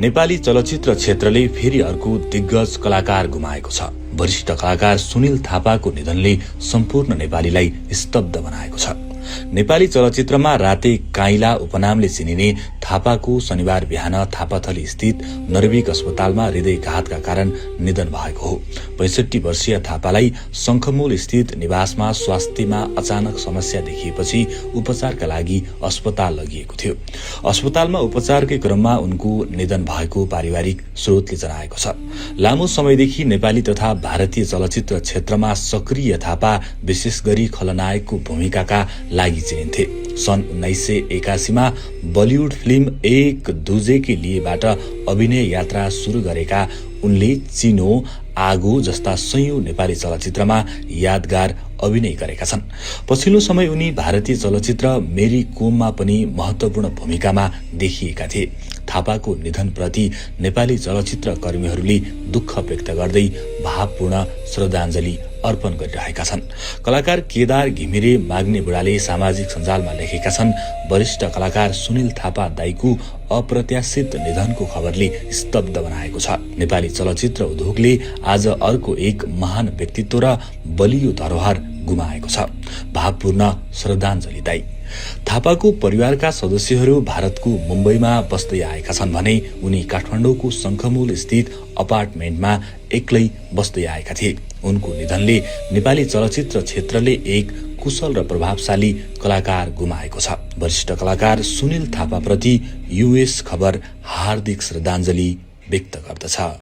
नेपाली चलचित्र क्षेत्रले फेरि अर्को दिग्गज कलाकार गुमाएको छ। वरिष्ठ कलाकार सुनिल थापाको निधनले सम्पूर्ण नेपालीलाई स्तब्ध बनाएको छ। नेपाली चलचित्रमा राते काइला उपनामले चिनिने थापाको शनिबार बिहान थापाथली स्थित नर्विक अस्पतालमा हृदयघातका कारण निधन भएको हो। 65 वर्षीय थापालाई शंखमूल स्थित निवासमा स्वास्थ्यमा अचानक समस्या देखिएपछि उपचारका लागि अस्पताल लगिएको थियो। अस्पतालमा उपचारकै क्रममा उनको निधन भएको पारिवारिक स्रोतले जनाएको छ। लामो समयदेखि नेपाली तथा भारतीय चलचित्र क्षेत्रमा सक्रिय थापा विशेष गरी खलनायकको भूमिकाका लागि चिनिन्थे। सन् 1981 मा बलिउड फिल्म एक दूजे के लिएबाट अभिनय यात्रा शुरू गरेका उनले चिनो, आगो जस्ता सयौं नेपाली चलचित्रमा यादगार अभिनय गरेका छन्। पछिल्लो समय उनी भारतीय चलचित्र मेरी कोममा पनि महत्वपूर्ण भूमिकामा देखिएका थिए। थापाको निधनप्रति नेपाली चलचित्र कर्मीहरूले दुःख व्यक्त गर्दै भावपूर्ण श्रद्धाञ्जली अर्पण गरिरहेका छन्। कलाकार केदार घिमिरे माग्ने बुढाले सामाजिक सञ्जालमा लेखेका छन्, वरिष्ठ कलाकार सुनिल थापा दाइको अप्रत्याशित निधनको खबरले स्तब्ध बनाएको छ। नेपाली चलचित्र उद्योगले आज अर्को एक महान व्यक्तित्व र बलियो धरोहर गुमाएको छ। भावपूर्ण श्रद्धाञ्जली दाइ। थापाको परिवारका सदस्यहरू भारतको मुम्बईमा बस्दै आएका छन् भने उनी काठमाडौँको शंखमूल स्थित अपार्टमेन्टमा एक्लै बस्दै आएका थिए। उनको निधनले नेपाली चलचित्र क्षेत्रले एक कुशल र प्रभावशाली कलाकार गुमाएको छ। वरिष्ठ कलाकार सुनिल थापाप्रति यूएस खबर हार्दिक श्रद्धाञ्जली व्यक्त गर्दछ।